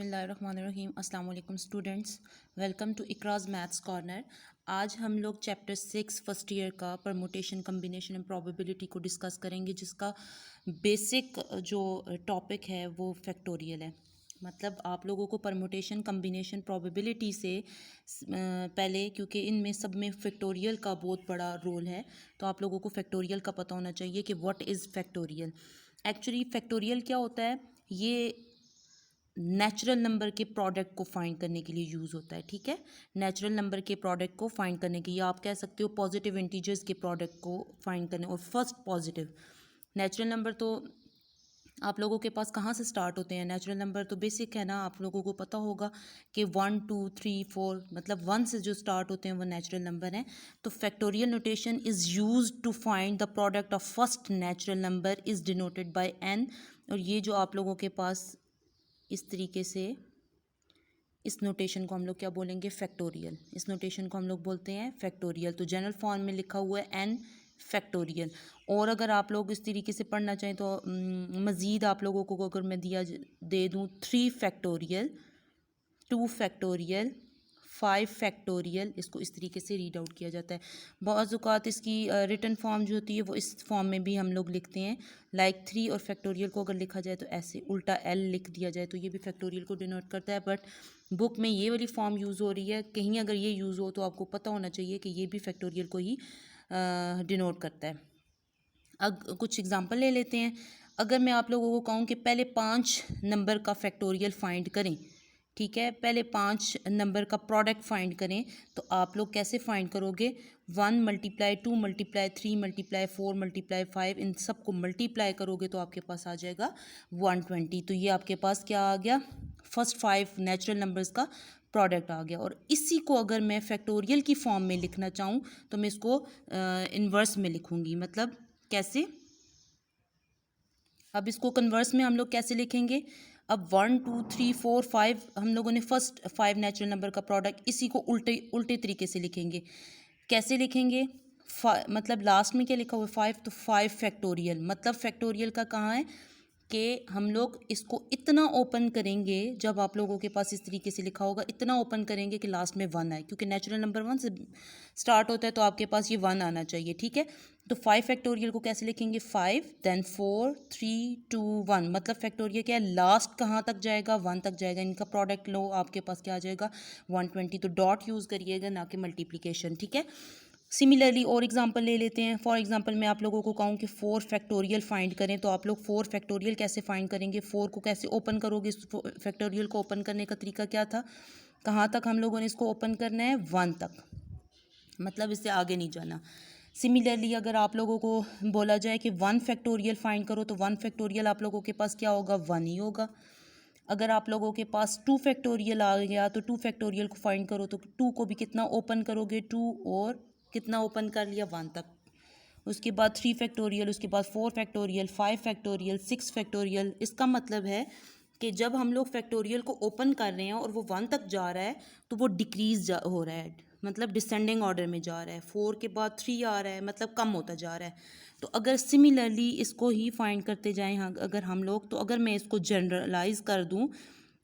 बिस्मिल्लाहिर्रहमानिर्रहीम। अस्सलाम वालेकुम students, welcome to Ikraj maths corner. आज हम लोग चैप्टर 6 फर्स्ट ईयर का परमुटेशन कम्बिनेशन एंड प्रोबेबिलिटी को डिस्कस करेंगे, जिसका बेसिक जो टॉपिक है वो फैक्टोरियल है। मतलब आप लोगों को परमुटेशन कम्बिनेशन प्रोबेबिलिटी से पहले, क्योंकि इनमें सब में फैक्टोरियल का बहुत बड़ा रोल है, तो आप लोगों को फैक्टोरियल का पता होना चाहिए कि what is factorial. Actually factorial क्या होता है, ये नेचुरल नंबर के प्रोडक्ट को फाइंड करने के लिए यूज़ होता है। ठीक है, नेचुरल नंबर के प्रोडक्ट को फाइंड करने के लिए आप कह सकते हो पॉजिटिव इंटीजर्स के प्रोडक्ट को फाइंड करने, और फर्स्ट पॉजिटिव नेचुरल नंबर तो आप लोगों के पास कहाँ से स्टार्ट होते हैं? नेचुरल नंबर तो बेसिक है ना, आप लोगों को पता होगा कि 1 2 3 4 मतलब 1 से जो स्टार्ट होते हैं वो नेचुरल नंबर हैं। तो factorial notation is use to find the product of first natural number is denoted by n। और ये जो आप लोगों के पास इस तरीके से, इस नोटेशन को हम लोग क्या बोलेंगे? फैक्टोरियल। इस नोटेशन को हम लोग बोलते हैं फैक्टोरियल। तो जनरल फॉर्म में लिखा हुआ है n फैक्टोरियल। और अगर आप लोग इस तरीके से पढ़ना चाहें तो मज़ीद आप लोगों को अगर मैं दे दूँ 3 फैक्टोरियल, 2 फैक्टोरियल, 5 फैक्टोरियल, इसको इस तरीके से रीड आउट किया जाता है। बहुत औक़ात इसकी रिटन फॉर्म जो होती है वो इस फॉर्म में भी हम लोग लिखते हैं। लाइक 3 और फैक्टोरियल को अगर लिखा जाए तो ऐसे उल्टा l लिख दिया जाए तो ये भी फैक्टोरियल को डिनोट करता है। बट बुक में ये वाली फॉर्म यूज़ हो रही है, कहीं अगर ये यूज़ हो तो आपको पता होना चाहिए कि ये भी फैक्टोरियल को ही डिनोट करता है। अब कुछ एग्जांपल ले लेते हैं। अगर मैं आप लोगों को कहूँ कि पहले 5 नंबर का फैक्टोरियल फाइंड करें, ठीक है, पहले 5 नंबर का प्रोडक्ट फाइंड करें, तो आप लोग कैसे फाइंड करोगे? 1 मल्टीप्लाई 2 मल्टीप्लाई 3 मल्टीप्लाई 4 मल्टीप्लाई 5, इन सब को मल्टीप्लाई करोगे तो आपके पास आ जाएगा 120। तो ये आपके पास क्या आ गया? फर्स्ट 5 नेचुरल नंबर्स का प्रोडक्ट आ गया। और इसी को अगर मैं फैक्टोरियल की फॉर्म में लिखना चाहूँ तो मैं इसको इन्वर्स में लिखूँगी। मतलब कैसे? अब इसको कन्वर्स में हम लोग कैसे लिखेंगे? अब 1 2 3 4 5 हम लोगों ने फर्स्ट 5 नेचुरल नंबर का प्रोडक्ट, इसी को उल्टे उल्टे तरीके से लिखेंगे। कैसे लिखेंगे? मतलब लास्ट में क्या लिखा हुआ है? 5, तो 5 फैक्टोरियल। मतलब फैक्टोरियल का कहाँ है कि हम लोग इसको इतना ओपन करेंगे, जब आप लोगों के पास इस तरीके से लिखा होगा इतना ओपन करेंगे कि लास्ट में 1 आए, क्योंकि नेचुरल नंबर 1 से स्टार्ट होता है तो आपके पास ये 1 आना चाहिए। ठीक है, तो 5 फैक्टोरियल को कैसे लिखेंगे? 5 देन 4 3 2 1। मतलब फैक्टोरियल क्या है? लास्ट कहाँ तक जाएगा? 1 तक जाएगा। इनका प्रोडक्ट लो, आपके पास क्या आ जाएगा? 120। तो डॉट यूज़ करिएगा, ना कि मल्टीप्लिकेशन। ठीक है, सिमिलरली और एग्जांपल ले लेते हैं। फॉर एग्जांपल मैं आप लोगों को कहूँ कि 4 फैक्टोरियल फाइंड करें, तो आप लोग 4 फैक्टोरियल कैसे फाइंड करेंगे? 4 को कैसे ओपन करोगे? इस फैक्टोरियल को ओपन करने का तरीका क्या था? कहाँ तक हम लोगों ने इसको ओपन करना है? 1 तक, मतलब इससे आगे नहीं जाना। सिमिलरली अगर आप लोगों को बोला जाए कि 1 फैक्टोरियल फाइंड करो, तो 1 फैक्टोरियल आप लोगों के पास क्या होगा? 1 ही होगा। अगर आप लोगों के पास 2 फैक्टोरियल आ गया तो 2 फैक्टोरियल को फाइंड करो, तो 2 को भी कितना ओपन करोगे? 2, और कितना ओपन कर लिया? 1 तक। उसके बाद 3 फैक्टोरियल, उसके बाद 4 फैक्टोरियल, 5 फैक्टोरियल, 6 फैक्टोरियल। इसका मतलब है कि जब हम लोग फैक्टोरियल को ओपन कर रहे हैं और वो 1 तक जा रहा है तो वो डिक्रीज हो रहा है, मतलब डिसेंडिंग ऑर्डर में जा रहा है। 4 के बाद 3 आ रहा है, मतलब कम होता जा रहा है। तो अगर सिमिलरली इसको ही फाइंड करते जाएं अगर हम लोग, तो अगर मैं इसको जनरलाइज कर दूं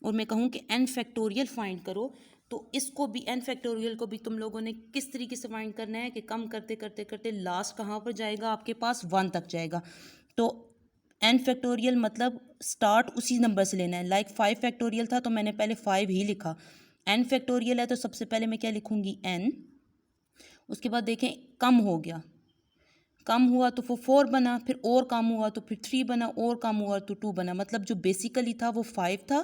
और मैं कहूँ कि n फैक्टोरियल फाइंड करो, तो इसको भी n फैक्टोरियल को भी तुम लोगों ने किस तरीके से फाइंड करना है कि कम करते करते करते लास्ट कहाँ पर जाएगा? आपके पास 1 तक जाएगा। तो n फैक्टोरियल मतलब स्टार्ट उसी नंबर से लेना है। लाइक 5 फैक्टोरियल था तो मैंने पहले 5 ही लिखा। n फैक्टोरियल है तो सबसे पहले मैं क्या लिखूंगी? n। उसके बाद देखें कम हो गया, कम हुआ तो वो 4 बना, फिर और कम हुआ तो फिर 3 बना, और कम हुआ तो 2 बना। मतलब जो बेसिकली था वो 5 था,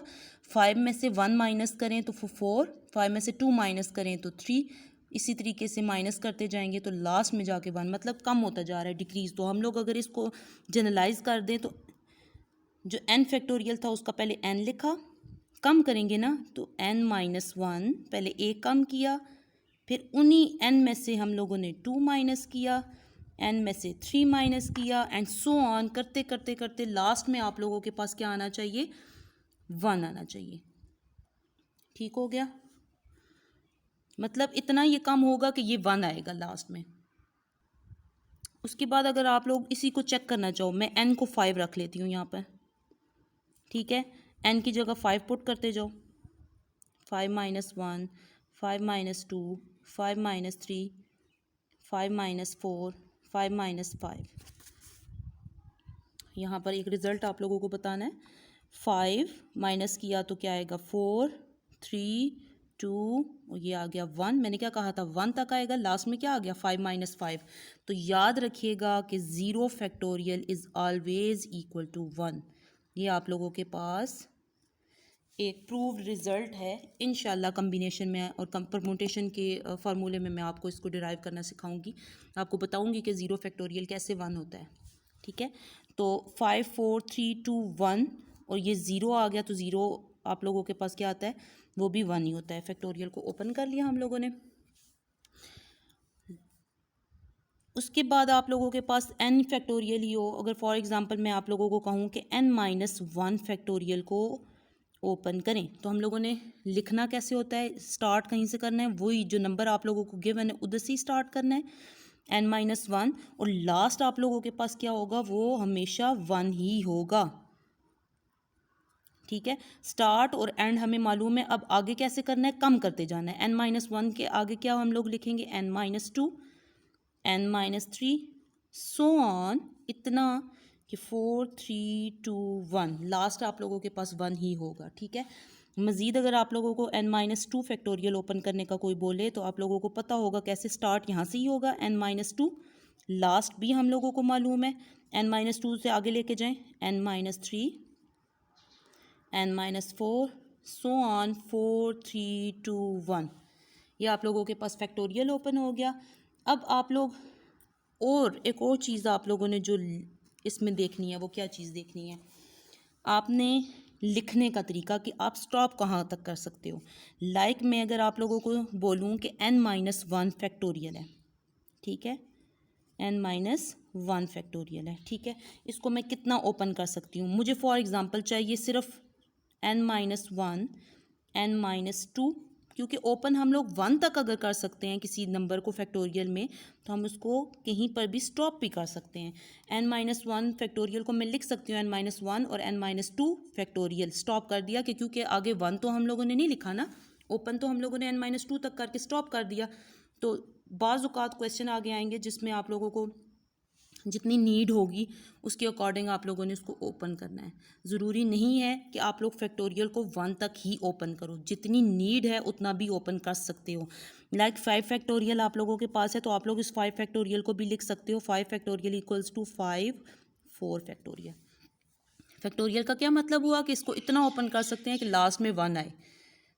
5 में से 1 माइनस करें तो 4, 5 में से 2 माइनस करें तो 3, इसी तरीके से माइनस करते जाएंगे तो लास्ट में जाके 1, मतलब कम होता जा रहा है, डिक्रीज। तो हम लोग अगर इसको जनरलाइज कर दें तो जो n फैक्टोरियल था उसका पहले n लिखा, कम करेंगे ना तो n माइनस 1, पहले एक कम किया, फिर उन्हीं n में से हम लोगों ने 2 माइनस किया, n में से 3 माइनस किया, एंड सो ऑन करते करते करते लास्ट में आप लोगों के पास क्या आना चाहिए? 1 आना चाहिए। ठीक हो गया, मतलब इतना ये कम होगा कि ये 1 आएगा लास्ट में। उसके बाद अगर आप लोग इसी को चेक करना चाहो, मैं n को 5 रख लेती हूँ यहाँ पर। ठीक है, n की जगह 5 पुट करते जाओ, 5 minus 1, 5 minus 2, 5 minus 3, 5 minus 4, 5 minus 5। यहाँ पर एक रिज़ल्ट आप लोगों को बताना है। 5 माइनस किया तो क्या आएगा 4, 3, 2 और ये आ गया 1। मैंने क्या कहा था 1 तक आएगा, लास्ट में क्या आ गया 5 माइनस 5। तो याद रखिएगा कि 0 factorial is always equal to 1। ये आप लोगों के पास एक प्रूव्ड रिज़ल्ट है। इंशाल्लाह कम्बिनेशन में और परमुटेशन के फार्मूले में मैं आपको इसको डिराइव करना सिखाऊंगी, आपको बताऊंगी कि 0 फैक्टोरियल कैसे 1 होता है। ठीक है, तो 5 4 3 2 1 और ये 0 आ गया, तो 0 आप लोगों के पास क्या आता है, वो भी 1 ही होता है। फैक्टोरियल को ओपन कर लिया हम लोगों ने। उसके बाद आप लोगों के पास n फैक्टोरियल ही हो, अगर फॉर एग्जांपल मैं आप लोगों को कहूँ कि n माइनस 1 फैक्टोरियल को ओपन करें, तो हम लोगों ने लिखना कैसे होता है, स्टार्ट कहीं से करना है, वही जो नंबर आप लोगों को गिवन है उधर से ही स्टार्ट करना है, n माइनस 1, और लास्ट आप लोगों के पास क्या होगा, वो हमेशा 1 ही होगा। ठीक है, स्टार्ट और एंड हमें मालूम है, अब आगे कैसे करना है, कम करते जाना है। n माइनस 1 के आगे क्या हम लोग लिखेंगे, n minus 2, n minus 3, so on, इतना कि 4 3 2 1, लास्ट आप लोगों के पास 1 ही होगा। ठीक है, मज़ीद अगर आप लोगों को n माइनस 2 फैक्टोरियल ओपन करने का कोई बोले तो आप लोगों को पता होगा कैसे, स्टार्ट यहाँ से ही होगा n माइनस 2, लास्ट भी हम लोगों को मालूम है, n माइनस 2 से आगे लेके जाएं, n minus 3, n minus 4, so on 4 3 2 1। ये आप लोगों के पास फैक्टोरियल ओपन हो गया। अब आप लोग और एक और चीज़ आप लोगों ने जो इसमें देखनी है, वो क्या चीज़ देखनी है, आपने लिखने का तरीका कि आप स्टॉप कहाँ तक कर सकते हो। लाइक मैं अगर आप लोगों को बोलूँ कि n माइनस 1 फैक्टोरियल है, ठीक है, n माइनस 1 फैक्टोरियल है, ठीक है, इसको मैं कितना ओपन कर सकती हूँ, मुझे फॉर एग्ज़ाम्पल चाहिए सिर्फ n माइनस 1, n माइनस 2, क्योंकि ओपन हम लोग 1 तक अगर कर सकते हैं किसी नंबर को फैक्टोरियल में, तो हम उसको कहीं पर भी स्टॉप भी कर सकते हैं। n माइनस 1 फैक्टोरियल को मैं लिख सकती हूँ n माइनस 1 और n माइनस 2 फैक्टोरियल, स्टॉप कर दिया कि क्योंकि आगे 1 तो हम लोगों ने नहीं लिखा ना, ओपन तो हम लोगों ने n माइनस 2 तक करके स्टॉप कर दिया। तो बाज़ औक़ात क्वेश्चन आगे आएंगे जिसमें आप लोगों को जितनी नीड होगी उसके अकॉर्डिंग आप लोगों ने उसको ओपन करना है। ज़रूरी नहीं है कि आप लोग फैक्टोरियल को 1 तक ही ओपन करो, जितनी नीड है उतना भी ओपन कर सकते हो। लाइक 5 फैक्टोरियल आप लोगों के पास है, तो आप लोग इस 5 फैक्टोरियल को भी लिख सकते हो, 5 factorial equals to 5 4 factorial. Factorial का क्या मतलब हुआ कि इसको इतना ओपन कर सकते हैं कि लास्ट में 1 आए।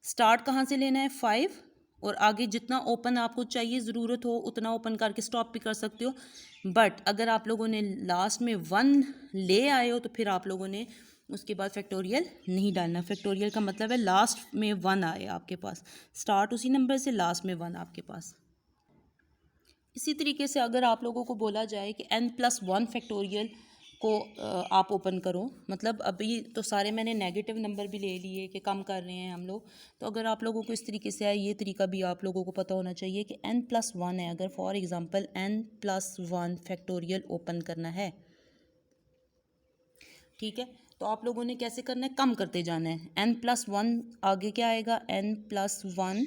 स्टार्ट कहाँ से लेना है 5, और आगे जितना ओपन आपको चाहिए, ज़रूरत हो उतना ओपन करके स्टॉप भी कर सकते हो। बट अगर आप लोगों ने लास्ट में 1 ले आए हो तो फिर आप लोगों ने उसके बाद फैक्टोरियल नहीं डालना। फैक्टोरियल का मतलब है लास्ट में 1 आए आपके पास, स्टार्ट उसी नंबर से, लास्ट में 1 आपके पास। इसी तरीके से अगर आप लोगों को बोला जाए कि n+1 फैक्टोरियल को आप ओपन करो, मतलब अभी तो सारे मैंने नेगेटिव नंबर भी ले लिए कि कम कर रहे हैं हम लोग, तो अगर आप लोगों को इस तरीके से आए, ये तरीका भी आप लोगों को पता होना चाहिए कि n+1 है, अगर for example n+1 factorial open करना है, ठीक है, तो आप लोगों ने कैसे करना है, कम करते जाना है। n+1 आगे क्या आएगा, n+1,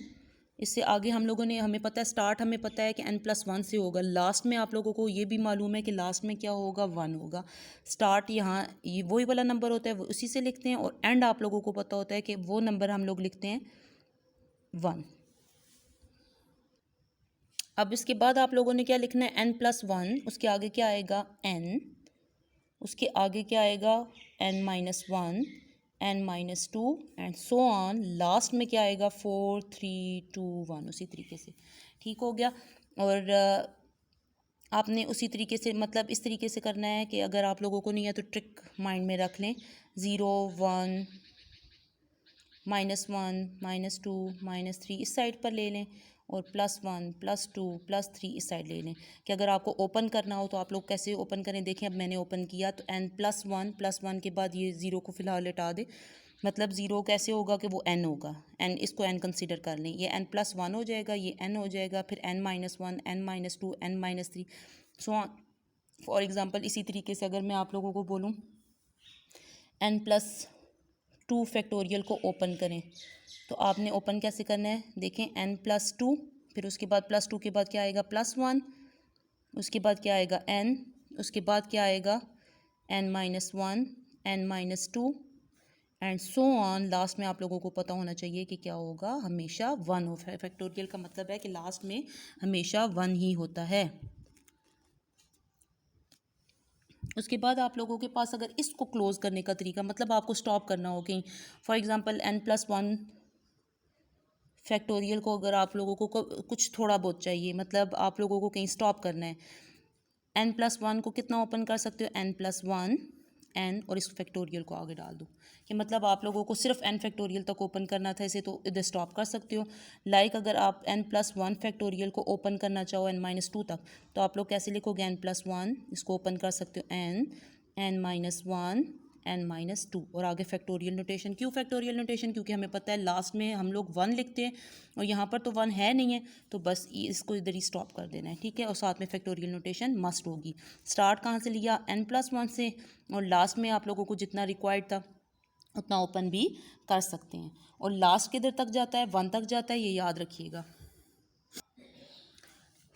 इससे आगे हम लोगों ने, हमें पता है स्टार्ट, हमें पता है कि n+1 से होगा, लास्ट में आप लोगों को ये भी मालूम है कि लास्ट में क्या होगा, 1 होगा। स्टार्ट यहाँ ये वही वाला नंबर होता है, वो उसी से लिखते हैं, और एंड आप लोगों को पता होता है कि वो नंबर हम लोग लिखते हैं 1। अब इसके बाद आप लोगों ने क्या लिखना है, n+1, उसके आगे क्या आएगा n, उसके आगे क्या आएगा n-1, n-2 and so on, last में क्या आएगा 4 3 2 1, उसी तरीके से। ठीक हो गया। और आपने उसी तरीके से, मतलब इस तरीके से करना है कि अगर आप लोगों को नहीं है तो ट्रिक माइंड में रख लें, 0 1 -1 -2 -3 इस साइड पर ले लें, और +1 +2 +3 इस साइड ले लें, कि अगर आपको ओपन करना हो तो आप लोग कैसे ओपन करें। देखें अब मैंने ओपन किया तो n+1 के बाद ये 0 को फ़िलहाल हटा दें, मतलब 0 कैसे होगा कि वो n होगा, n, इसको n कंसीडर कर लें, ये n+1 हो जाएगा, ये n हो जाएगा, फिर n-1 n-2 n-3 so on. For example इसी तरीके से अगर मैं आप लोगों को बोलूँ n+2 फैक्टोरियल को ओपन करें, तो आपने ओपन कैसे करना है, देखें n+2, फिर उसके बाद +2 के बाद क्या आएगा +1, उसके बाद क्या आएगा n, उसके बाद क्या आएगा n-1, n-2 and so on. Last में आप लोगों को पता होना चाहिए कि क्या होगा, हमेशा 1 हो। फैक्टोरियल का मतलब है कि लास्ट में हमेशा 1 ही होता है। उसके बाद आप लोगों के पास अगर इसको क्लोज करने का तरीका, मतलब आपको स्टॉप करना हो कहीं, फॉर एग्जांपल n+1 फैक्टोरियल को अगर आप लोगों को कुछ थोड़ा बहुत चाहिए, मतलब आप लोगों को कहीं स्टॉप करना है, n+1 को कितना ओपन कर सकते हो, n+1 n, और इस फैक्टोरियल को आगे डाल दो कि मतलब आप लोगों को सिर्फ n फैक्टोरियल तक ओपन करना था, इसे तो इधर स्टॉप कर सकते हो। लाइक अगर आप n+1 फैक्टोरियल को ओपन करना चाहो n-2 तक, तो आप लोग कैसे लिखोगे, n+1 इसको ओपन कर सकते हो n-1 n-2, और आगे फैक्टोरियल नोटेशन। क्यों फैक्टोरियल नोटेशन, क्योंकि हमें पता है लास्ट में हम लोग 1 लिखते हैं और यहाँ पर तो 1 है नहीं है, तो बस इसको इधर ही स्टॉप कर देना है, ठीक है। और साथ में फैक्टोरियल नोटेशन मस्ट होगी। स्टार्ट कहाँ से लिया, n+1 से, और लास्ट में आप लोगों को जितना रिक्वायर्ड था उतना ओपन भी कर सकते हैं। और लास्ट किधर तक जाता है, 1 तक जाता है, ये याद रखिएगा।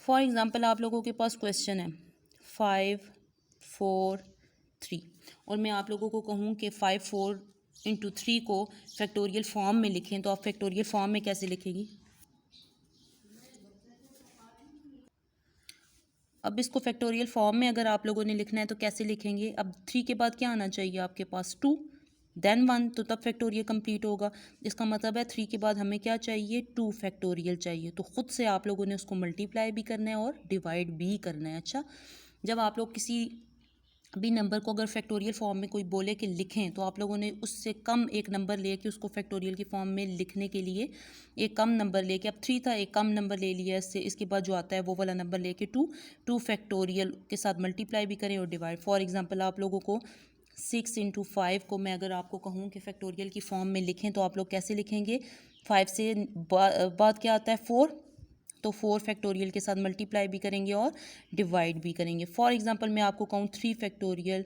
फॉर एग्ज़ाम्पल आप लोगों के पास क्वेश्चन है 5 4 3, और मैं आप लोगों को कहूँ कि 5 4 × 3 को फैक्टोरियल फॉर्म में लिखें, तो आप फैक्टोरियल फॉर्म में कैसे लिखेंगी। अब इसको फैक्टोरियल फॉर्म में अगर आप लोगों ने लिखना है तो कैसे लिखेंगे। अब 3 के बाद क्या आना चाहिए आपके पास, 2 देन 1, तो तब फैक्टोरियल कंप्लीट होगा। इसका मतलब है 3 के बाद हमें क्या चाहिए, 2 फैक्टोरियल चाहिए। तो ख़ुद से आप लोगों ने उसको मल्टीप्लाई भी करना है और डिवाइड भी करना है। अच्छा, जब आप लोग किसी भी नंबर को अगर फैक्टोरियल फॉर्म में कोई बोले कि लिखें, तो आप लोगों ने उससे कम एक नंबर ले कि उसको फैक्टोरियल की फॉर्म में लिखने के लिए एक कम नंबर लेके, अब 3 था, एक कम नंबर ले लिया इससे, इसके बाद जो आता है वो वाला नंबर लेके 2 फैक्टोरियल के साथ मल्टीप्लाई भी करें और डिवाइड। फॉर एग्जांपल आप लोगों को 6 × 5 को मैं अगर आपको कहूँ कि फैक्टोरियल की फॉर्म में लिखें, तो आप लोग कैसे लिखेंगे, 5 से बाद क्या आता है 4, तो 4 फैक्टोरियल के साथ मल्टीप्लाई भी करेंगे और डिवाइड भी करेंगे। फॉर एग्जांपल मैं आपको कहूँ 3 फैक्टोरियल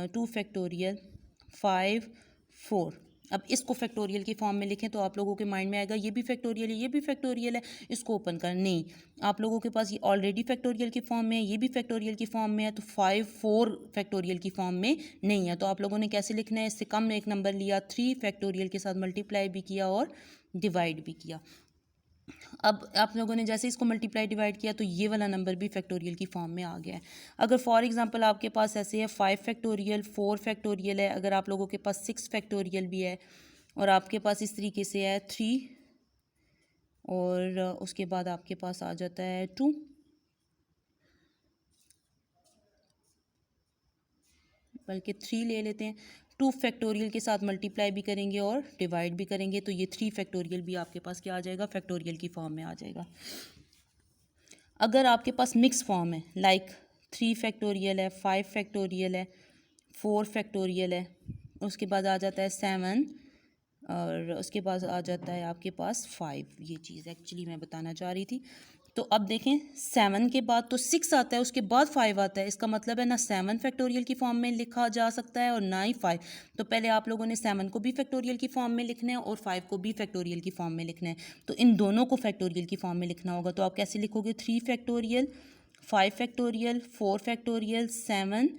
2 फैक्टोरियल 5 4, अब इसको फैक्टोरियल की फॉर्म में लिखें तो आप लोगों के माइंड में आएगा ये भी फैक्टोरियल है, ये भी फैक्टोरियल है, इसको ओपन कर, नहीं, आप लोगों के पास ये ऑलरेडी फैक्टोरियल की फॉर्म में है, ये भी फैक्टोरियल की फॉर्म में है, तो 5 4 फैक्टोरियल की फॉर्म में नहीं है। तो आप लोगों ने कैसे लिखना है, इससे कम एक नंबर लिया, 3 फैक्टोरियल के साथ मल्टीप्लाई भी किया और डिवाइड भी किया। अब आप लोगों ने जैसे इसको मल्टीप्लाई डिवाइड किया तो ये वाला नंबर भी फैक्टोरियल की फॉर्म में आ गया है। अगर फॉर एग्जांपल आपके पास ऐसे है 5 फैक्टोरियल 4 फैक्टोरियल है, अगर आप लोगों के पास 6 फैक्टोरियल भी है, और आपके पास इस तरीके से है 3, और उसके बाद आपके पास आ जाता है 2, बल्कि 3 ले लेते हैं, 2 फैक्टोरियल के साथ मल्टीप्लाई भी करेंगे और डिवाइड भी करेंगे, तो ये 3 फैक्टोरियल भी आपके पास क्या आ जाएगा, फैक्टोरियल की फॉर्म में आ जाएगा। अगर आपके पास मिक्स फॉर्म है, लाइक 3 फैक्टोरियल है, 5 फैक्टोरियल है, 4 फैक्टोरियल है, उसके बाद आ जाता है 7, और उसके बाद आ जाता है आपके पास 5, ये चीज़ एक्चुअली मैं बताना चाह रही थी। तो अब देखें 7 के बाद तो 6 आता है, उसके बाद 5 आता है, इसका मतलब है ना 7 फैक्टोरियल की फॉर्म में लिखा जा सकता है और ना ही 5। तो पहले आप लोगों ने 7 को भी फैक्टोरियल की फॉर्म में लिखना है और 5 को भी फैक्टोरियल की फॉर्म में लिखना है, तो इन दोनों को फैक्टोरियल की फॉर्म में लिखना होगा। तो आप कैसे लिखोगे, 3 फैक्टोरियल 5 फैक्टोरियल 4 फैक्टोरियल 7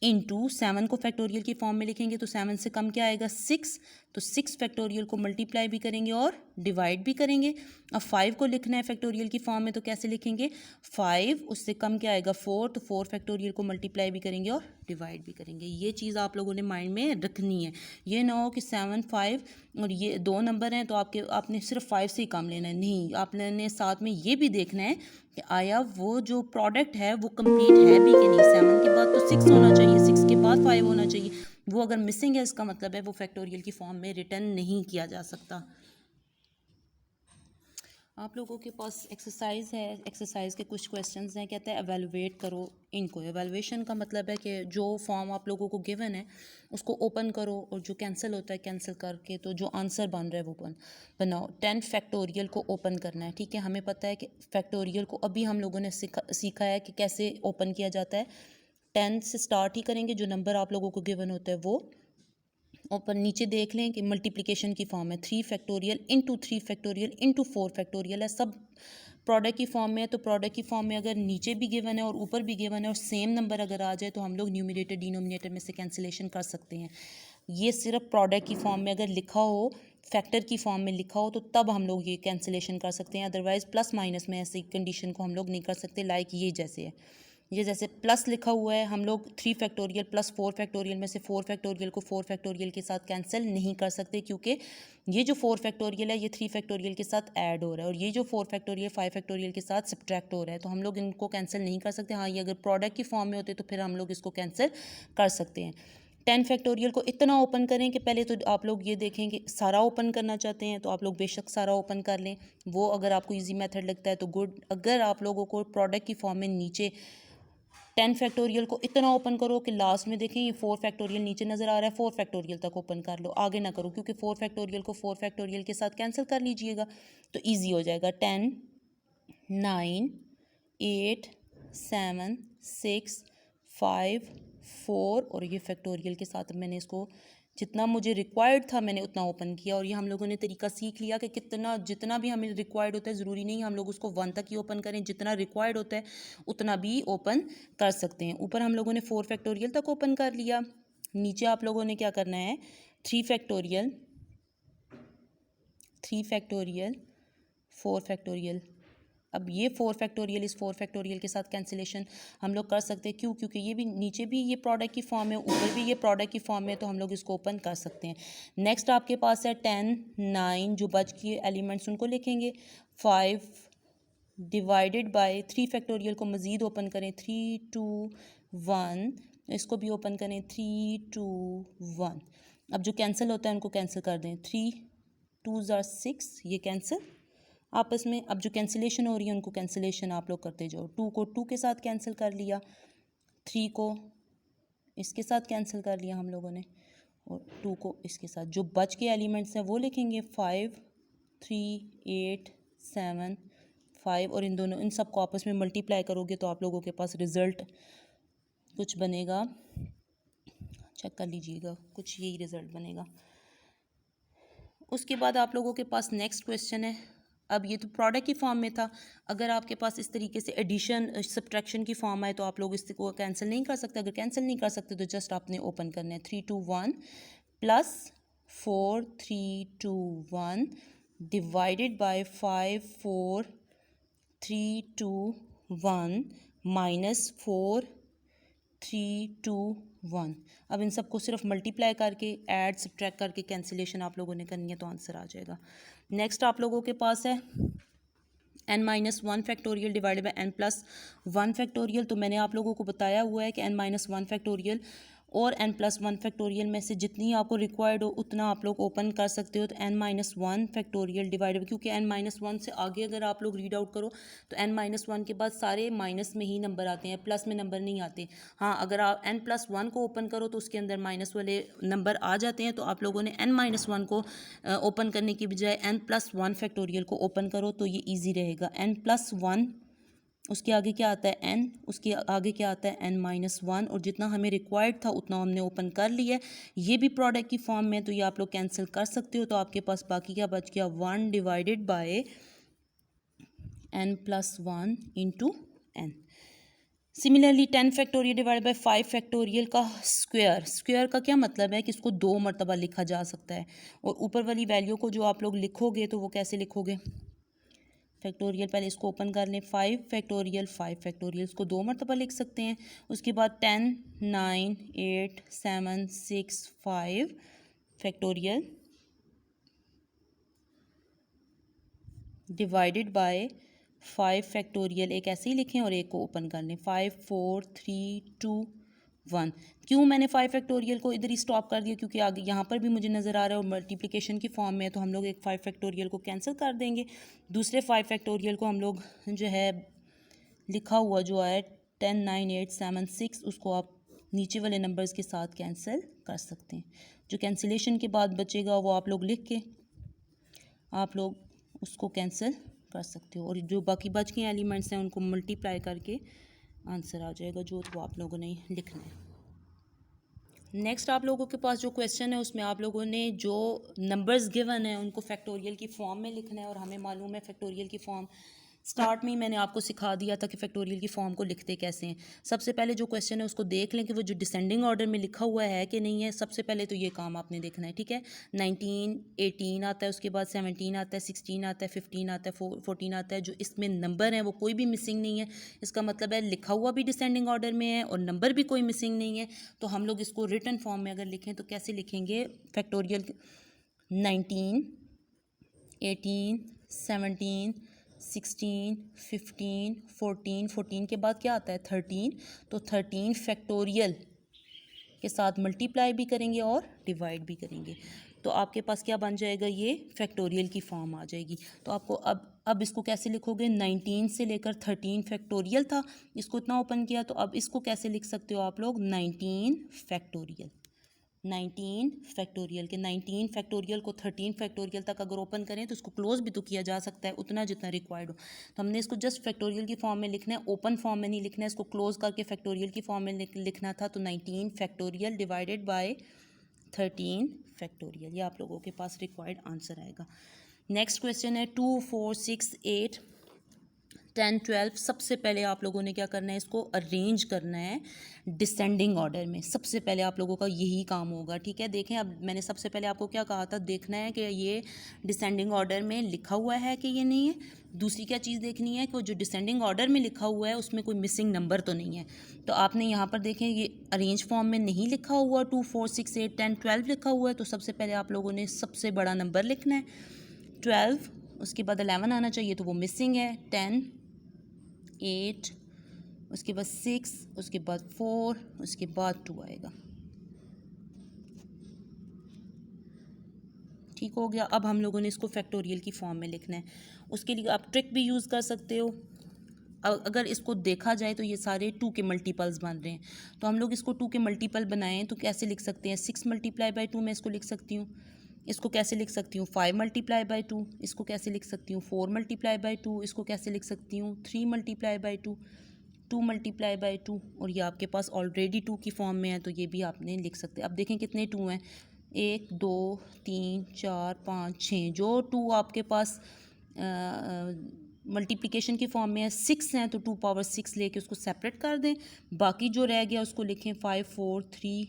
इंटू 7 को फैक्टोरियल की फॉर्म में लिखेंगे तो 7 से कम क्या आएगा 6, तो 6 फैक्टोरियल को मल्टीप्लाई भी करेंगे और डिवाइड भी करेंगे। अब 5 को लिखना है फैक्टोरियल की फॉर्म में तो कैसे लिखेंगे, 5 उससे कम क्या आएगा 4, तो 4 फैक्टोरियल को मल्टीप्लाई भी करेंगे और डिवाइड भी करेंगे। ये चीज़ आप लोगों ने माइंड में रखनी है, ये ना हो कि 7 5 और ये दो नंबर हैं तो आपने सिर्फ 5 से ही काम लेना है, नहीं, आपने साथ में ये भी देखना है कि आया वो जो प्रोडक्ट है वो कंप्लीट है भी कि नहीं। 7 के बाद तो 6 होना चाहिए, 6 के बाद 5 होना चाहिए, वो अगर मिसिंग है इसका मतलब है वो फैक्टोरियल की फॉर्म में रिटर्न नहीं किया जा सकता। आप लोगों के पास एक्सरसाइज है, एक्सरसाइज के कुछ क्वेश्चंस हैं, कहते हैं एवेलुएट करो इनको। एवेलुएशन का मतलब है कि जो फॉर्म आप लोगों को गिवन है उसको ओपन करो और जो कैंसिल होता है कैंसिल करके तो जो आंसर बन रहा है वो बनाओ। 10 फैक्टोरियल को ओपन करना है, ठीक है। हमें पता है कि फैक्टोरियल को अभी हम लोगों ने सीखा है कि कैसे ओपन किया जाता है। 10 से स्टार्ट ही करेंगे, जो नंबर आप लोगों को गिवन होता है वो ऊपर नीचे देख लें कि मल्टीप्लिकेशन की फॉर्म है 3 factorial into 3 factorial into 4 factorial है, सब प्रोडक्ट की फॉर्म में है। तो प्रोडक्ट की फॉर्म में अगर नीचे भी गिवन है और ऊपर भी गिवन है और सेम नंबर अगर आ जाए तो हम लोग न्यूमरेटर डिनोमिनेटर में से कैंसिलेशन कर सकते हैं। ये सिर्फ प्रोडक्ट की फॉर्म में अगर लिखा हो, फैक्टर की फॉर्म में लिखा हो, तो तब हम लोग ये कैंसिलेशन कर सकते हैं, अदरवाइज़ प्लस माइनस में ऐसी कंडीशन को हम लोग नहीं कर सकते। लाइक ये जैसे है, ये जैसे प्लस लिखा हुआ है, हम लोग 3 फैक्टोरियल प्लस 4 फैक्टोरियल में से 4 फैक्टोरियल को 4 फैक्टोरियल के साथ कैंसिल नहीं कर सकते, क्योंकि ये जो 4 फैक्टोरियल है ये 3 फैक्टोरियल के साथ ऐड हो रहा है और ये जो 4 फैक्टोरियल 5 फैक्टोरियल के साथ सब्ट्रैक्ट हो रहा है, तो हम लोग इनको कैंसिल नहीं कर सकते। हाँ, ये अगर प्रोडक्ट की फॉर्म में होते तो फिर हम लोग इसको कैंसिल कर सकते हैं। 10 फैक्टोरियल को इतना ओपन करें कि पहले तो आप लोग ये देखें कि सारा ओपन करना चाहते हैं तो आप लोग बेशक सारा ओपन कर लें, वो अगर आपको इजी मेथड लगता है तो गुड। अगर आप लोगों को प्रोडक्ट की फॉर्म में नीचे 10 फैक्टोरियल को इतना ओपन करो कि लास्ट में देखें ये 4 फैक्टोरियल नीचे नज़र आ रहा है, 4 फैक्टोरियल तक ओपन कर लो, आगे ना करो, क्योंकि 4 फैक्टोरियल को 4 फैक्टोरियल के साथ कैंसिल कर लीजिएगा तो ईजी हो जाएगा। 10 9 8 7 6 5 4 और ये फैक्टोरियल के साथ मैंने इसको जितना मुझे रिक्वायर्ड था मैंने उतना ओपन किया। और ये हम लोगों ने तरीका सीख लिया कि कितना जितना भी हमें रिक्वायर्ड होता है, ज़रूरी नहीं हम लोग उसको 1 तक ही ओपन करें, जितना रिक्वायर्ड होता है उतना भी ओपन कर सकते हैं। ऊपर हम लोगों ने 4 फैक्टोरियल तक ओपन कर लिया, नीचे आप लोगों ने क्या करना है 3 फैक्टोरियल 3 फैक्टोरियल 4 फैक्टोरियल। अब ये 4 फैक्टोरियल इस 4 फैक्टोरियल के साथ कैंसिलेशन हम लोग कर सकते हैं, क्यों? क्योंकि ये भी नीचे भी ये प्रोडक्ट की फॉर्म है, ऊपर भी ये प्रोडक्ट की फॉर्म है, तो हम लोग इसको ओपन कर सकते हैं। नेक्स्ट आपके पास है 10 9, जो बच के एलिमेंट्स उनको लिखेंगे। 5 डिवाइडेड बाय 3 फैक्टोरियल को मज़ीद ओपन करें 3 2 1, इसको भी ओपन करें 3 2 1। अब जो कैंसिल होता है उनको कैंसिल कर दें, 3 2 6, ये कैंसिल आपस में। अब जो कैंसिलेशन हो रही है उनको कैंसिलेशन आप लोग करते जाओ। 2 को 2 के साथ कैंसिल कर लिया, 3 को इसके साथ कैंसिल कर लिया हम लोगों ने, और 2 को इसके साथ। जो बच के एलिमेंट्स हैं वो लिखेंगे 5 3 8 7 5, और इन दोनों इन सब को आपस में मल्टीप्लाई करोगे तो आप लोगों के पास रिज़ल्ट कुछ बनेगा, चेक कर लीजिएगा, कुछ यही रिज़ल्ट बनेगा। उसके बाद आप लोगों के पास नेक्स्ट क्वेश्चन है। अब ये तो प्रोडक्ट की फॉर्म में था, अगर आपके पास इस तरीके से एडिशन सब्ट्रैक्शन की फॉर्म आए तो आप लोग इसको कैंसिल नहीं कर सकते। अगर कैंसिल नहीं कर सकते तो जस्ट आपने ओपन करना है 3 2 1 प्लस 4 3 2 1 डिवाइडेड बाय 5 4 3 2 1 माइनस 4 3 2 1। अब इन सबको सिर्फ मल्टीप्लाई करके ऐड सब्ट्रैक्ट करके कैंसिलेशन आप लोगों ने करनी है तो आंसर आ जाएगा। नेक्स्ट आप लोगों के पास है n minus 1 factorial divided by n plus 1 factorial. तो मैंने आप लोगों को बताया हुआ है कि n माइनस 1 फैक्टोरियल और n प्लस 1 फैक्टोरियल में से जितनी आपको रिक्वायर्ड हो उतना आप लोग ओपन कर सकते हो। तो n माइनस 1 फैक्टोरियल डिवाइडेड, क्योंकि n माइनस 1 से आगे अगर आप लोग रीड आउट करो तो n माइनस 1 के बाद सारे माइनस में ही नंबर आते हैं, प्लस में नंबर नहीं आते। हाँ, अगर आप n प्लस 1 को ओपन करो तो उसके अंदर माइनस वाले नंबर आ जाते हैं, तो आप लोगों ने n माइनस 1 को ओपन करने की बजाय n प्लस 1 फैक्टोरियल को ओपन करो तो ये ईजी रहेगा। n प्लस 1, उसके आगे क्या आता है n, उसके आगे क्या आता है n माइनस 1, और जितना हमें रिक्वायर्ड था उतना हमने ओपन कर लिया है। ये भी प्रोडक्ट की फॉर्म में, तो ये आप लोग कैंसिल कर सकते हो। तो आपके पास बाकी क्या बच गया 1 divided by n plus 1 into n। Similarly 10 factorial divide by 5 factorial का स्क्वायर, स्क्वायर का क्या मतलब है कि इसको 2 मरतबा लिखा जा सकता है। और ऊपर वाली वैल्यू को जो आप लोग लिखोगे तो वो कैसे लिखोगे, फैक्टोरियल पहले इसको ओपन कर लें, 5 फैक्टोरियल 5 फैक्टोरियल, इसको 2 मरतबा लिख सकते हैं। उसके बाद 10 9 8 7 6 5 फैक्टोरियल डिवाइडेड बाय 5 फैक्टोरियल, एक ऐसे ही लिखें और एक को ओपन कर लें 5 4 3 2 1। क्यों मैंने 5 फैक्टोरियल को इधर ही स्टॉप कर दिया, क्योंकि आगे यहाँ पर भी मुझे नज़र आ रहा है और मल्टीप्लिकेशन की फॉर्म में, तो हम लोग एक 5 फैक्टोरियल को कैंसिल कर देंगे। दूसरे 5 फैक्टोरियल को हम लोग जो है लिखा हुआ जो है 10 9 8 7 6, उसको आप नीचे वाले नंबर्स के साथ कैंसिल कर सकते हैं। जो कैंसिलेशन के बाद बचेगा वो आप लोग लिख के आप लोग उसको कैंसिल कर सकते हो, और जो बाकी बच के एलिमेंट्स हैं उनको मल्टीप्लाई करके आंसर आ जाएगा, जो तो आप लोगों ने लिखना है। नेक्स्ट आप लोगों के पास जो क्वेश्चन है उसमें आप लोगों ने जो नंबर्स गिवन है उनको फैक्टोरियल की फॉर्म में लिखना है, और हमें मालूम है फैक्टोरियल की फॉर्म स्टार्ट में ही मैंने आपको सिखा दिया था कि फैक्टोरियल की फॉर्म को लिखते कैसे हैं। सबसे पहले जो क्वेश्चन है उसको देख लें कि वो जो डिसेंडिंग ऑर्डर में लिखा हुआ है कि नहीं है। सबसे पहले तो ये काम आपने देखना है, ठीक है। 19, 18 आता है, उसके बाद 17 आता है, 16 आता है, 15 आता है, 14 आता है। जो इसमें नंबर हैं वो कोई भी मिसिंग नहीं है। इसका मतलब है लिखा हुआ भी डिसेंडिंग ऑर्डर में है और नंबर भी कोई मिसिंग नहीं है। तो हम लोग इसको रिटन फॉर्म में अगर लिखें तो कैसे लिखेंगे? फैक्टोरियल 19, 18, 17, 16, 15, 14, 14 के बाद क्या आता है? 13। तो 13 फैक्टोरियल के साथ मल्टीप्लाई भी करेंगे और डिवाइड भी करेंगे, तो आपके पास क्या बन जाएगा? ये फैक्टोरियल की फॉर्म आ जाएगी। तो आपको अब इसको कैसे लिखोगे? 19 से लेकर 13 फैक्टोरियल था, इसको इतना ओपन किया, तो अब इसको कैसे लिख सकते हो आप लोग? 19 फैक्टोरियल। 19 फैक्टोरियल के 19 फैक्टोरियल को 13 फैक्टोरियल तक अगर ओपन करें तो इसको क्लोज भी तो किया जा सकता है, उतना जितना रिक्वायर्ड हो। तो हमने इसको जस्ट फैक्टोरियल की फॉर्म में लिखना है, ओपन फॉर्म में नहीं लिखना है। इसको क्लोज करके फैक्टोरियल की फॉर्म में लिखना था। तो 19 फैक्टोरियल डिवाइडेड बाय 13 फैक्टोरियल, ये आप लोगों के पास रिक्वायर्ड आंसर आएगा। नेक्स्ट क्वेश्चन है 2, 4, 6, 8, 10, 12। सबसे पहले आप लोगों ने क्या करना है? इसको अरेंज करना है डिसेंडिंग ऑर्डर में। सबसे पहले आप लोगों का यही काम होगा, ठीक है। देखें, अब मैंने सबसे पहले आपको क्या कहा था? देखना है कि ये डिसेंडिंग ऑर्डर में लिखा हुआ है कि ये नहीं है। दूसरी क्या चीज़ देखनी है कि जो डिसेंडिंग ऑर्डर में लिखा हुआ है उसमें कोई मिसिंग नंबर तो नहीं है। तो आपने यहाँ पर देखें ये अरेंज फॉर्म में नहीं लिखा हुआ, 2, 4, 6, 8, 10, 12 लिखा हुआ है। तो सबसे पहले आप लोगों ने सबसे बड़ा नंबर लिखना है 12, उसके बाद 11 आना चाहिए तो वो मिसिंग है। 10, 8, उसके बाद 6, उसके बाद 4, उसके बाद 2 आएगा। ठीक हो गया। अब हम लोगों ने इसको फैक्टोरियल की फॉर्म में लिखना है। उसके लिए आप ट्रिक भी यूज़ कर सकते हो। अगर इसको देखा जाए तो ये सारे 2 के मल्टीपल्स बन रहे हैं, तो हम लोग इसको 2 के मल्टीपल बनाएं तो कैसे लिख सकते हैं? 6 मल्टीप्लाई बाई 2 मैं इसको लिख सकती हूँ। इसको कैसे लिख सकती हूँ? 5 मल्टीप्लाई बाई 2। इसको कैसे लिख सकती हूँ? 4 मल्टीप्लाई बाई 2। इसको कैसे लिख सकती हूँ? 3 मल्टीप्लाई बाई 2, 2 मल्टीप्लाई बाई 2। और ये आपके पास ऑलरेडी 2 की फॉर्म में है तो ये भी आपने लिख सकते हैं। अब देखें कितने 2 हैं? 1, 2, 3, 4, 5, 6। जो 2 आपके पास मल्टीप्लिकेशन की फॉर्म में है, 6 हैं, तो 2 पावर 6 लेके उसको सेपरेट कर दें। बाकी जो रह गया उसको लिखें 5, 4, 3,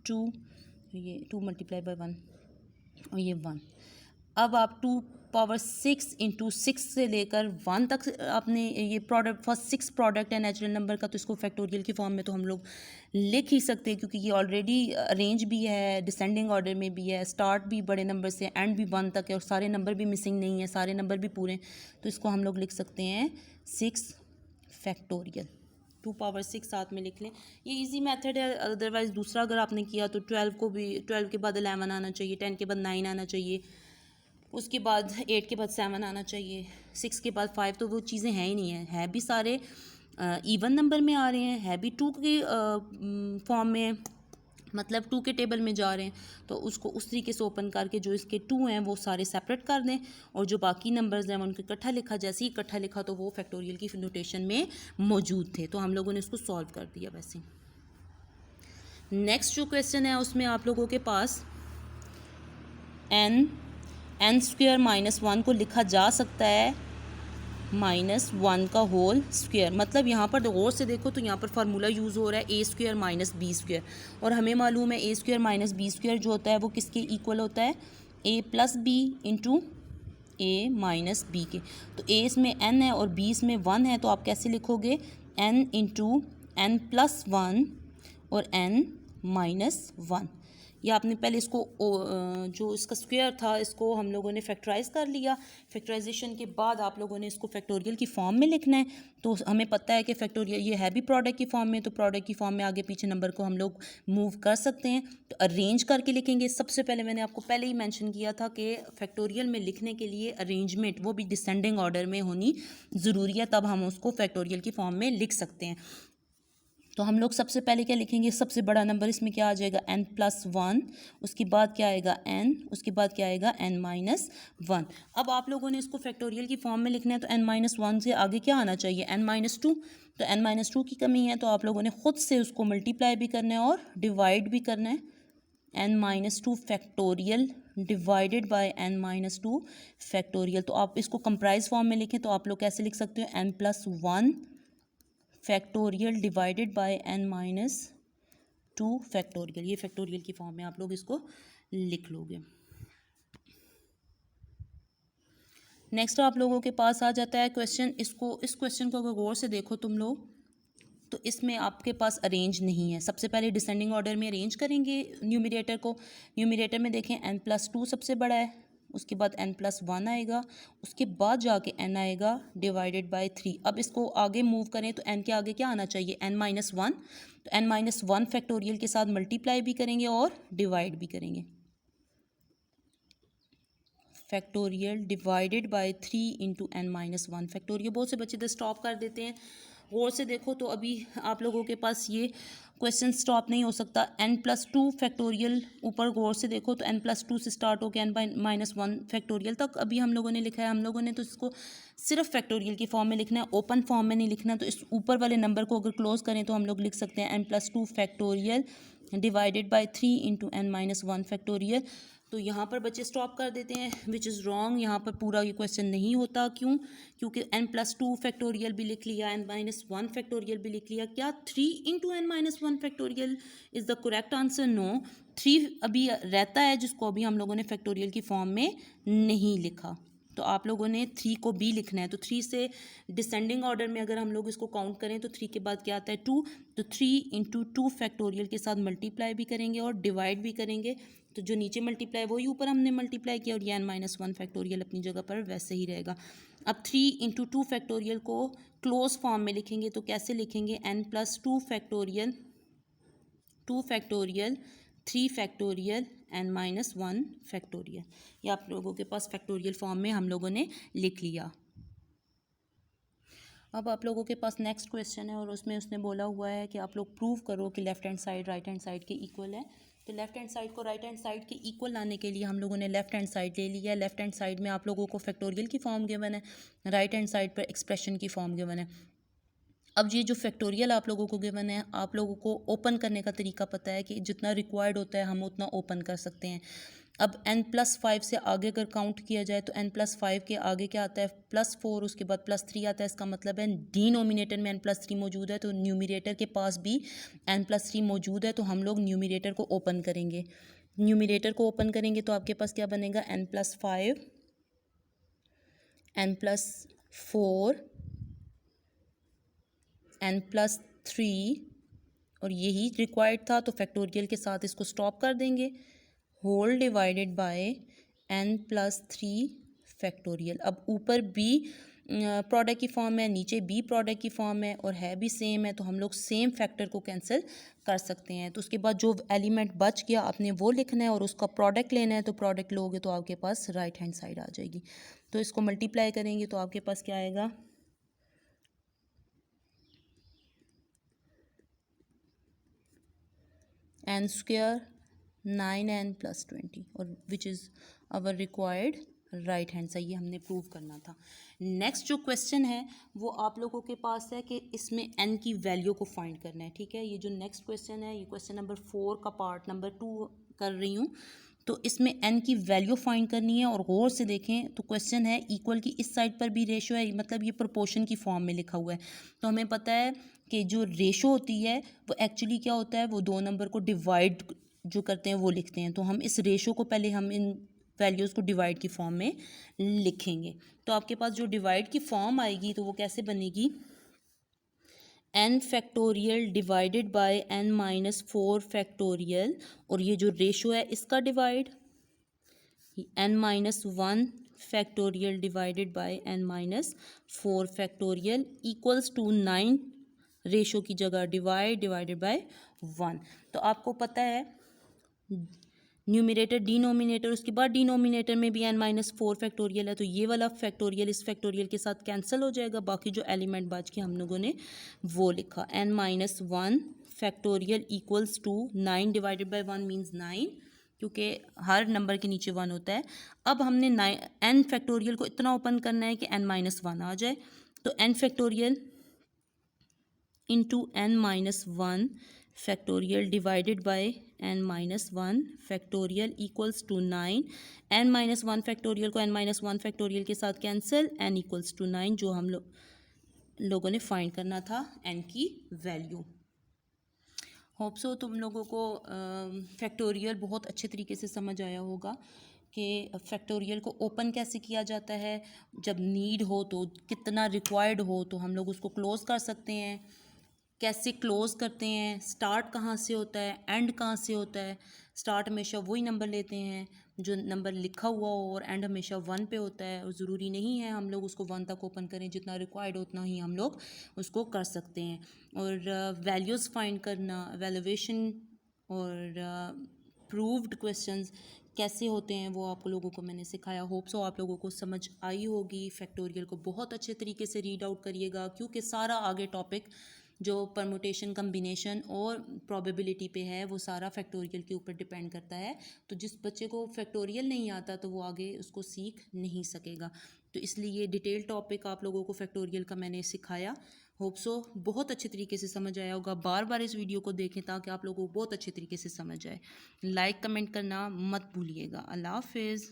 2। ये 2 मल्टीप्लाई बाई 1 और ये 1। अब आप 2 पावर 6 इंटू 6 से लेकर 1 तक आपने ये प्रोडक्ट, फर्स्ट 6 प्रोडक्ट है नेचुरल नंबर का, तो इसको फैक्टोरियल की फॉर्म में तो हम लोग लिख ही सकते हैं क्योंकि ये ऑलरेडी अरेंज भी है, डिसेंडिंग ऑर्डर में भी है, स्टार्ट भी बड़े नंबर से एंड भी 1 तक है और सारे नंबर भी मिसिंग नहीं है, सारे नंबर भी पूरे। तो इसको हम लोग लिख सकते हैं 6 फैक्टोरियल। 2 पावर 6 साथ में लिख लें। ये इजी मेथड है। अदरवाइज़ दूसरा अगर आपने किया तो 12 को भी 12 के बाद 11 आना चाहिए, 10 के बाद 9 आना चाहिए, उसके बाद 8 के बाद 7 आना चाहिए, 6 के बाद 5। तो वो चीज़ें हैं ही नहीं है भी सारे इवन नंबर में आ रहे हैं, है भी 2 के फॉर्म में, मतलब 2 के टेबल में जा रहे हैं। तो उसको उस तरीके से ओपन करके जो इसके 2 हैं वो सारे सेपरेट कर दें और जो बाकी नंबर्स हैं उनको इकट्ठा लिखा। जैसे ही इकट्ठा लिखा तो वो फैक्टोरियल की नोटेशन में मौजूद थे, तो हम लोगों ने उसको सॉल्व कर दिया। वैसे नेक्स्ट जो क्वेश्चन है उसमें आप लोगों के पास n स्क्वायर माइनस 1 को लिखा जा सकता है -1 का होल स्क्वायर। मतलब यहाँ पर गौर से देखो तो यहाँ पर फार्मूला यूज़ हो रहा है a square minus B square, और हमें मालूम है a square minus B square जो होता है वो किसके इक्वल होता है? a plus B into a minus B के। तो a इसमें n है और b इसमें 1 है, तो आप कैसे लिखोगे? n इंटू n प्लस 1 और n माइनस 1। ये आपने पहले इसको जो इसका स्क्वायर था इसको हम लोगों ने फैक्टराइज कर लिया। फैक्टराइजेशन के बाद आप लोगों ने इसको फैक्टोरियल की फॉर्म में लिखना है। तो हमें पता है कि फैक्टोरियल ये है भी प्रोडक्ट की फॉर्म में, तो प्रोडक्ट की फॉर्म में आगे पीछे नंबर को हम लोग मूव कर सकते हैं। तो अरेंज करके लिखेंगे। सबसे पहले मैंने आपको पहले ही मैंशन किया था कि फैक्टोरियल में लिखने के लिए अरेंजमेंट वो भी डिसेंडिंग ऑर्डर में होनी ज़रूरी है, तब हम उसको फैक्टोरियल की फॉर्म में लिख सकते हैं। तो हम लोग सबसे पहले क्या लिखेंगे? सबसे बड़ा नंबर इसमें क्या आ जाएगा? n plus 1। उसके बाद क्या आएगा? n। उसके बाद क्या आएगा? n minus 1। अब आप लोगों ने इसको फैक्टोरियल की फॉर्म में लिखना है, तो n माइनस 1 से आगे क्या आना चाहिए? n minus 2। तो n माइनस 2 की कमी है तो आप लोगों ने ख़ुद से उसको मल्टीप्लाई भी करना है और डिवाइड भी करना है n-2 factorial divided bye n-2 factorial. तो आप इसको कंप्राइज फॉर्म में लिखें तो आप लोग कैसे लिख सकते हो, n+1 factorial divided bye n-2 factorial. ये फैक्टोरियल की फॉर्म में आप लोग इसको लिख लोगे। नेक्स्ट आप लोगों के पास आ जाता है क्वेश्चन। इस क्वेश्चन को अगर गौर से देखो तुम लोग तो इसमें आपके पास अरेंज नहीं है। सबसे पहले डिसेंडिंग ऑर्डर में अरेंज करेंगे न्यूमरेटर को। न्यूमरेटर में देखें n+2 सबसे बड़ा है, उसके बाद n+1 आएगा, उसके बाद जाके n आएगा डिवाइडेड बाय 3। अब इसको आगे मूव करें तो n के आगे क्या आना चाहिए, n-1। तो n-1 फैक्टोरियल के साथ मल्टीप्लाई भी करेंगे और डिवाइड भी करेंगे। Factorial divided bye 3 into n-1 factorial. बहुत से बच्चे तो स्टॉप कर देते हैं। गौर से देखो तो अभी आप लोगों के पास ये क्वेश्चन स्टॉप नहीं हो सकता। n+2 फैक्टोरियल ऊपर गौर से देखो तो n+2 से स्टार्ट होकर n-1 फैक्टोरियल तक अभी हम लोगों ने लिखा है। हम लोगों ने तो इसको सिर्फ फैक्टोरियल की फॉर्म में लिखना है, ओपन फॉर्म में नहीं लिखना। तो इस ऊपर वाले नंबर को अगर क्लोज करें तो हम लोग लिख सकते हैं n+2 factorial divided bye 3 into n-1 factorial. तो यहाँ पर बच्चे स्टॉप कर देते हैं, विच इज़ रॉन्ग। यहाँ पर पूरा ये क्वेश्चन नहीं होता। क्यों? क्योंकि n+2 फैक्टोरियल भी लिख लिया, n-1 फैक्टोरियल भी लिख लिया। क्या 3 into n-1 factorial is the correct answer? No, 3 अभी रहता है जिसको अभी हम लोगों ने फैक्टोरियल की फॉर्म में नहीं लिखा। तो आप लोगों ने 3 को भी लिखना है। तो 3 से डिसेंडिंग ऑर्डर में अगर हम लोग इसको काउंट करें तो 3 के बाद क्या आता है, 2। तो 3 इंटू 2 फैक्टोरियल के साथ मल्टीप्लाई भी करेंगे और डिवाइड भी करेंगे। तो जो नीचे मल्टीप्लाई वही ऊपर हमने मल्टीप्लाई किया और ये n-1 फैक्टोरियल अपनी जगह पर वैसे ही रहेगा। अब 3 इंटू 2 फैक्टोरियल को क्लोज फॉर्म में लिखेंगे तो कैसे लिखेंगे, n+2 factorial 2 factorial 3 factorial n-1 factorial. ये आप लोगों के पास फैक्टोरियल फॉर्म में हम लोगों ने लिख लिया। अब आप लोगों के पास नेक्स्ट क्वेश्चन है और उसमें उसने बोला हुआ है कि आप लोग प्रूव करो कि left hand side right hand side के इक्वल है। तो लेफ्ट हैंड साइड को राइट हैंड साइड के इक्वल लाने के लिए हम लोगों ने लेफ्ट हैंड साइड ले लिया है। लेफ्ट हैंड साइड में आप लोगों को फैक्टोरियल की फॉर्म गिवन है, राइट हैंड साइड पर एक्सप्रेशन की फॉर्म गिवन है। अब ये जो फैक्टोरियल आप लोगों को गिवन है, आप लोगों को ओपन करने का तरीका पता है कि जितना रिक्वायर्ड होता है हम उतना ओपन कर सकते हैं। अब n+5 से आगे अगर काउंट किया जाए तो n+5 के आगे क्या आता है, +4, उसके बाद +3 आता है। इसका मतलब है डिनोमिनेटर में n+3 मौजूद है, तो न्यूमरेटर के पास भी n+3 मौजूद है। तो हम लोग न्यूमरेटर को ओपन करेंगे। न्यूमरेटर को ओपन करेंगे तो आपके पास क्या बनेगा, n+5 n+4 n+3 और यही रिक्वायर्ड था। तो फैक्टोरियल के साथ इसको स्टॉप कर देंगे, whole divided by n+3 factorial. अब ऊपर b प्रोडक्ट की फॉर्म है, नीचे b प्रोडक्ट की फॉर्म है और है भी सेम है, तो हम लोग सेम फैक्टर को कैंसिल कर सकते हैं। तो उसके बाद जो एलिमेंट बच गया आपने वो लिखना है और उसका प्रोडक्ट लेना है। तो प्रोडक्ट लोगे तो आपके पास राइट हैंड साइड आ जाएगी। तो इसको मल्टीप्लाई करेंगे तो आपके पास क्या आएगा, n² 9n + 20 और which is our required right hand side. ये हमने प्रूव करना था। नेक्स्ट जो क्वेश्चन है वो आप लोगों के पास है कि इसमें n की वैल्यू को फाइंड करना है। ठीक है, ये जो नेक्स्ट क्वेश्चन है, ये क्वेश्चन नंबर 4 का पार्ट नंबर 2 कर रही हूँ। तो इसमें n की वैल्यू फाइंड करनी है और गौर से देखें तो क्वेश्चन है इक्वल की इस साइड पर भी रेशो है, मतलब ये प्रोपोर्शन की फॉर्म में लिखा हुआ है। तो हमें पता है कि जो रेशो होती है वो एक्चुअली क्या होता है, वो दो नंबर को डिवाइड जो करते हैं वो लिखते हैं। तो हम इस रेशो को पहले हम इन वैल्यूज़ को डिवाइड की फॉर्म में लिखेंगे। तो आपके पास जो डिवाइड की फॉर्म आएगी तो वो कैसे बनेगी, n factorial divided by n-4 factorial और ये जो रेशो है इसका divide n-1 factorial divided by n-4 factorial equals to 9 ratio की जगह डिवाइडेड बाय 1। तो आपको पता है न्यूमरेटर डिनोमिनेटर, उसके बाद डिनोमिनेटर में भी n-4 फैक्टोरियल है। तो ये वाला फैक्टोरियल इस फैक्टोरियल के साथ कैंसिल हो जाएगा। बाकी जो एलिमेंट बच के हम लोगों ने वो लिखा n-1 factorial equals to 9 divided by 1 means 9, क्योंकि हर नंबर के नीचे 1 होता है। अब हमने n फैक्टोरियल को इतना ओपन करना है कि n-1 आ जाए। तो n factorial into n-1 factorial divided by n-1 factorial equals to 9, n-1 factorial को n-1 फैक्टोरियल के साथ कैंसिल, n इक्वल्स टू 9 जो हम लोगों ने फाइंड करना था n की वैल्यू। होप सो तुम लोगों को फैक्टोरियल बहुत अच्छे तरीके से समझ आया होगा कि फैक्टोरियल को ओपन कैसे किया जाता है, जब नीड हो तो, कितना रिक्वायर्ड हो तो हम लोग उसको क्लोज़ कर सकते हैं, कैसे क्लोज़ करते हैं, स्टार्ट कहाँ से होता है, एंड कहाँ से होता है। स्टार्ट हमेशा वही नंबर लेते हैं जो नंबर लिखा हुआ हो और एंड हमेशा 1 पे होता है, और ज़रूरी नहीं है हम लोग उसको 1 तक ओपन करें, जितना रिक्वायर्ड हो उतना ही हम लोग उसको कर सकते हैं। और वैल्यूज़ फाइंड करना, वैल्यूएशन और प्रूव्ड क्वेश्चंस कैसे होते हैं वो आप लोगों को मैंने सिखाया। होप सो आप लोगों को समझ आई होगी। फैक्टोरियल को बहुत अच्छे तरीके से रीड आउट करिएगा, क्योंकि सारा आगे टॉपिक जो परमुटेशन, कम्बिनेशन और प्रोबेबिलिटी पे है वो सारा फैक्टोरियल के ऊपर डिपेंड करता है। तो जिस बच्चे को फैक्टोरियल नहीं आता तो वो आगे उसको सीख नहीं सकेगा। तो इसलिए ये डिटेल टॉपिक आप लोगों को फैक्टोरियल का मैंने सिखाया। होप सो बहुत अच्छे तरीके से समझ आया होगा। बार बार इस वीडियो को देखें ताकि आप लोगों को बहुत अच्छे तरीके से समझ आए। लाइक कमेंट करना मत भूलिएगा। अल्लाह हाफिज़।